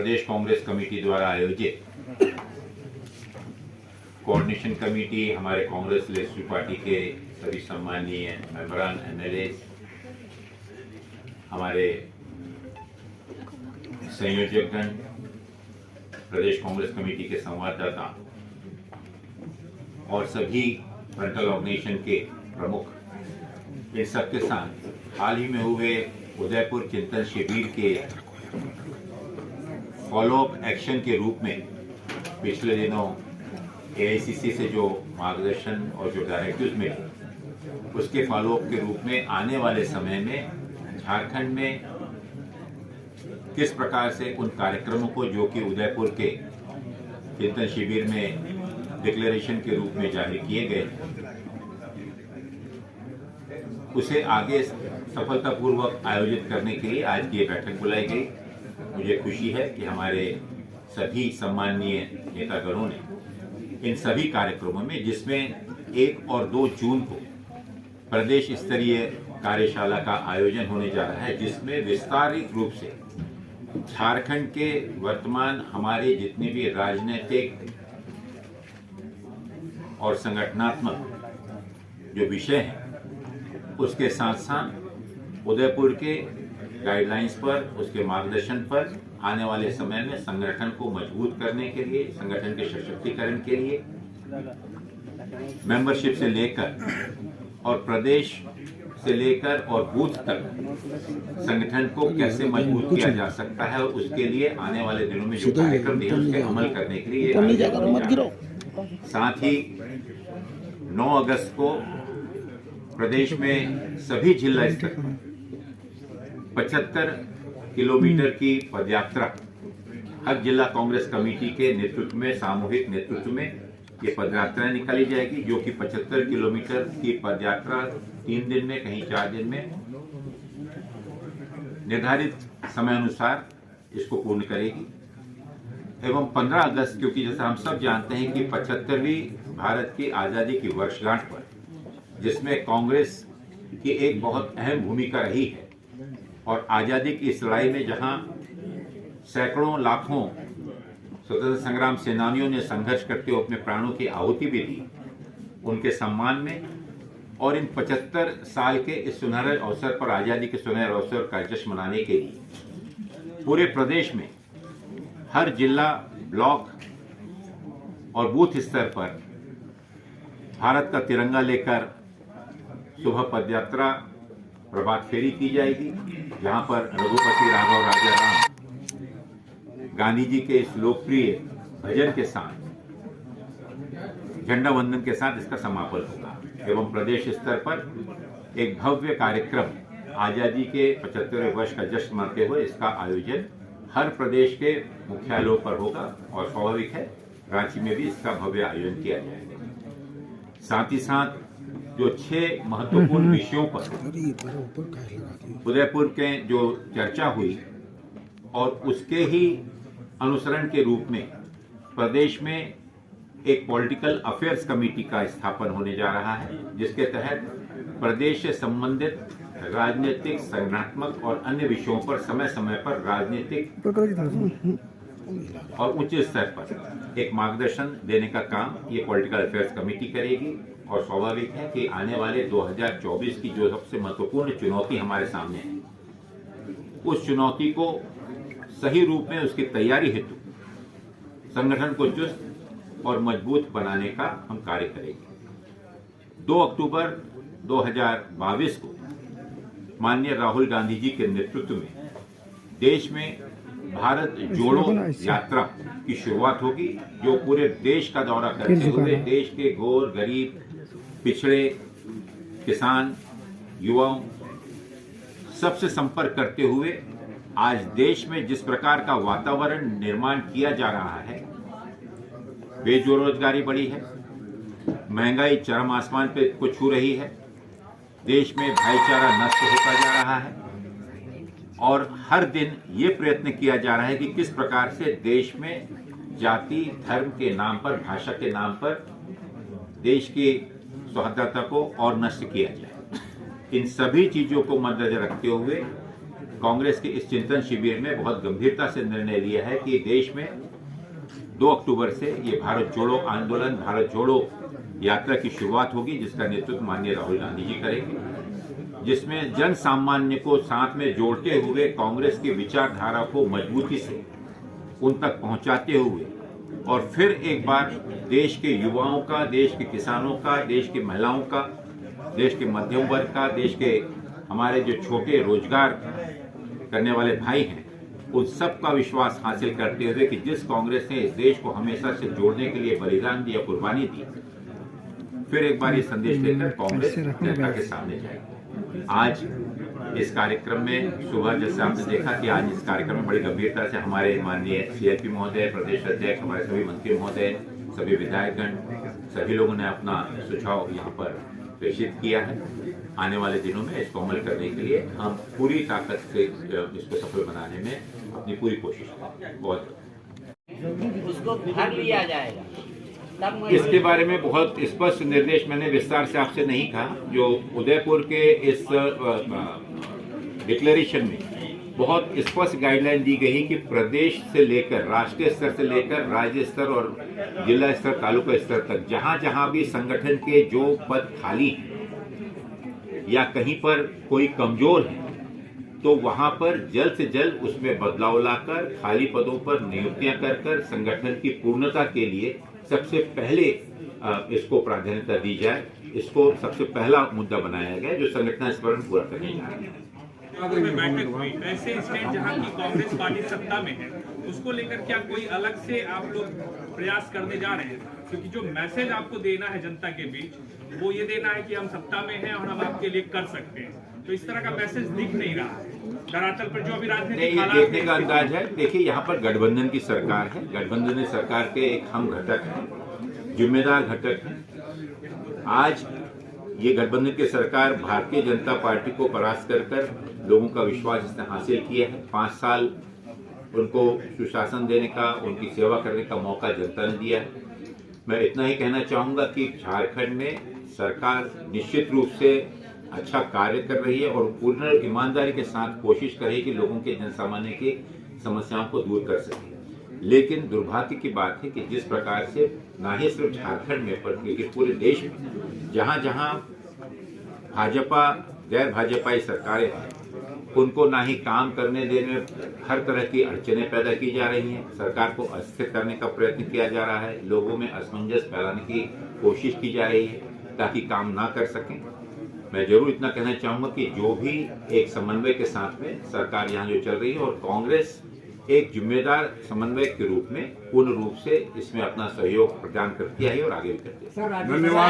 प्रदेश Congress committee द्वारा आयोजित coordination committee, हमारे कांग्रेस लेजिस्लेटिव पार्टी के सभी सम्मानीय मेंबरान, एमएलए, हमारे संयोजकगण, प्रदेश कांग्रेस कमेटी के संवाददाता और सभी फ्रंटल ऑर्गेनाइजेशन के प्रमुख, इन सबके साथ हाल ही में हुए उदयपुर चिंतन शिविर के फॉलोअप एक्शन के रूप में पिछले दिनों एआईसीसी से जो मार्गदर्शन और जो डायरेक्टिव्स मिले, उसके फॉलोअप के रूप में आने वाले समय में झारखंड में किस प्रकार से उन कार्यक्रमों को जो कि उदयपुर के चिंतन शिविर में डिक्लेरेशन के रूप में जारी किए गए, उसे आगे सफलतापूर्वक आयोजित करने के लिए आज की ये बैठक बुलाई गई। मुझे खुशी है कि हमारे सभी सम्माननीय नेतागणों ने इन सभी कार्यक्रमों में, जिसमें 1 और 2 जून को प्रदेश स्तरीय कार्यशाला का आयोजन होने जा रहा है, जिसमें विस्तारित रूप से झारखंड के वर्तमान हमारे जितने भी राजनीतिक और संगठनात्मक जो विषय हैं, उसके साथ साथ उदयपुर के गाइडलाइंस पर, उसके मार्गदर्शन पर आने वाले समय में संगठन को मजबूत करने के लिए, संगठन के सशक्तिकरण के लिए, मेंबरशिप से लेकर और प्रदेश से लेकर और बूथ तक संगठन को कैसे मजबूत किया जा सकता है, और उसके लिए आने वाले दिनों में जो कार्यक्रम दिए उसके अमल करने के लिए साथ ही 9 अगस्त को प्रदेश में सभी जिला स्तर पर 75 किलोमीटर की पदयात्रा हर जिला कांग्रेस कमेटी के नेतृत्व में, सामूहिक नेतृत्व में ये पदयात्रा निकाली जाएगी, जो कि 75 किलोमीटर की पदयात्रा 3 दिन में, कहीं 4 दिन में निर्धारित समय अनुसार इसको पूर्ण करेगी। एवं 15 अगस्त, क्योंकि जैसा हम सब जानते हैं कि 75वीं भारत की आज़ादी की वर्षगांठ पर, जिसमें कांग्रेस की एक बहुत अहम भूमिका रही है और आज़ादी की इस लड़ाई में जहां सैकड़ों लाखों स्वतंत्रता संग्राम सेनानियों ने संघर्ष करते हुए अपने प्राणों की आहुति भी दी, उनके सम्मान में और इन 75 साल के इस सुनहरे अवसर पर, आज़ादी के सुनहरे अवसर का जश्न मनाने के लिए पूरे प्रदेश में हर जिला, ब्लॉक और बूथ स्तर पर भारत का तिरंगा लेकर सुबह पदयात्रा, प्रभात फेरी की जाएगी, जहां पर रघुपति राघव राजा राम गांधी जी के इस लोकप्रिय भजन के साथ, झंडा वंदन के साथ इसका समापन होगा। एवं प्रदेश स्तर पर एक भव्य कार्यक्रम आजादी के 75वें वर्ष का जश्न मनाते हुए इसका आयोजन हर प्रदेश के मुख्यालयों पर होगा और स्वाभाविक है रांची में भी इसका भव्य आयोजन किया जाएगा। साथ ही साथ जो 6 महत्वपूर्ण विषयों पर उदयपुर के जो चर्चा हुई और उसके ही अनुसरण के रूप में प्रदेश में एक पॉलिटिकल अफेयर्स कमेटी का स्थापन होने जा रहा है, जिसके तहत प्रदेश से संबंधित राजनीतिक, संगठनात्मक और अन्य विषयों पर समय समय पर राजनीतिक और उच्च स्तर पर एक मार्गदर्शन देने का काम ये पॉलिटिकल अफेयर्स कमेटी करेगी। और स्वाभाविक है कि आने वाले 2024 की जो सबसे महत्वपूर्ण चुनौती हमारे सामने है, उस चुनौती को सही रूप में उसकी तैयारी हेतु संगठन को चुस्त और मजबूत बनाने का हम कार्य करेंगे। 2 अक्टूबर 2022 को माननीय राहुल गांधी जी के नेतृत्व में देश में भारत जोड़ो यात्रा की शुरुआत होगी, जो पूरे देश का दौरा करते हुए देश के गौर, गरीब, पिछड़े, किसान, युवाओं सबसे संपर्क करते हुए आज देश में जिस प्रकार का वातावरण निर्माण किया जा रहा है, बेरोजगारी बढ़ी है, महंगाई चरम आसमान पे को छू रही है, देश में भाईचारा नष्ट होता जा रहा है और हर दिन ये प्रयत्न किया जा रहा है कि किस प्रकार से देश में जाति, धर्म के नाम पर, भाषा के नाम पर देश की सौहार्दता को और नष्ट किया जाए। इन सभी चीजों को मद्देनजर रखते हुए कांग्रेस के इस चिंतन शिविर में बहुत गंभीरता से निर्णय लिया है कि देश में 2 अक्टूबर से ये भारत जोड़ो आंदोलन, भारत जोड़ो यात्रा की शुरुआत होगी, जिसका नेतृत्व माननीय राहुल गांधी जी करेंगे, जिसमें जन सामान्य को साथ में जोड़ते हुए कांग्रेस की विचारधारा को मजबूती से उन तक पहुंचाते हुए और फिर एक बार देश के युवाओं का, देश के किसानों का, देश की महिलाओं का, देश के मध्यम वर्ग का, देश के हमारे जो छोटे रोजगार करने वाले भाई हैं, उन सब का विश्वास हासिल करते हुए कि जिस कांग्रेस ने इस देश को हमेशा से जोड़ने के लिए बलिदान दिया, कुर्बानी दी, फिर एक बार ये संदेश लेकर कांग्रेस जनता के सामने जाएगी। आज इस कार्यक्रम में सुबह जैसे आपने देखा कि आज इस कार्यक्रम में बड़ी गंभीरता से हमारे माननीय सीएलपी महोदय, प्रदेश अध्यक्ष, हमारे सभी मंत्री महोदय, सभी विधायकगण, सभी लोगों ने अपना सुझाव यहाँ पर प्रेषित किया है। आने वाले दिनों में इसको अमल करने के लिए हम पूरी ताकत से इसको सफल बनाने में अपनी पूरी कोशिश करेंगे। बहुत उसको भर लिया जाएगा। इसके बारे में बहुत स्पष्ट निर्देश मैंने विस्तार से आपसे नहीं कहा। जो उदयपुर के इस डिक्लेरेशन में बहुत स्पष्ट गाइडलाइन दी गई कि प्रदेश से लेकर राष्ट्रीय स्तर से लेकर राज्य स्तर और जिला स्तर, तालुका स्तर तक जहां जहां भी संगठन के जो पद खाली हैं या कहीं पर कोई कमजोर है, तो वहां पर जल्द से जल्द उसमें बदलाव लाकर खाली पदों पर नियुक्तियां कर संगठन की पूर्णता के लिए सबसे पहले इसको प्राधान्यता दी जाए। इसको सबसे पहला मुद्दा बनाया गया जो संगठनास्मरण पूरा करने जा रहे हैं। में बैठक हुई, ऐसे स्टेट जहां की कांग्रेस पार्टी सत्ता में है, उसको लेकर क्या कोई अलग से आप लोग प्रयास करने जा रहे हैं? क्योंकि जो मैसेज आपको देना है जनता के बीच, वो ये देना है कि हम सत्ता में हैं और हम आपके लिए कर सकते हैं, तो इस तरह का मैसेज दिख नहीं रहा है धरातल पर जो अभी राजनीतिक हालात देखने का अंदाज है। देखिए, यहाँ पर गठबंधन की सरकार है, गठबंधन सरकार के एक हम घटक है, जिम्मेदार घटक है। आज ये गठबंधन की सरकार भारतीय जनता पार्टी को परास्त कर लोगों का विश्वास इसने हासिल किया है। 5 साल उनको सुशासन देने का, उनकी सेवा करने का मौका जनता ने दिया है। मैं इतना ही कहना चाहूंगा कि झारखंड में सरकार निश्चित रूप से अच्छा कार्य कर रही है और पूर्ण ईमानदारी के साथ कोशिश कर रही है कि लोगों के जनसामान्य की समस्याओं को दूर कर सके। लेकिन दुर्भाग्य की बात है कि जिस प्रकार से ना ही सिर्फ झारखंड में बल्कि पूरे देश में जहां जहां भाजपा गैर भाजपाई सरकारें हैं, उनको ना ही काम करने देने में हर तरह की अड़चनें पैदा की जा रही हैं। सरकार को अस्थिर करने का प्रयत्न किया जा रहा है, लोगों में असमंजस फैलाने की कोशिश की जा रही है ताकि काम ना कर सकें। मैं जरूर इतना कहना चाहूंगा कि जो भी एक समन्वय के साथ में सरकार यहाँ जो चल रही है और कांग्रेस एक जिम्मेदार समन्वयक के रूप में पूर्ण रूप से इसमें अपना सहयोग प्रदान करती है और आगे भी करती है। धन्यवाद।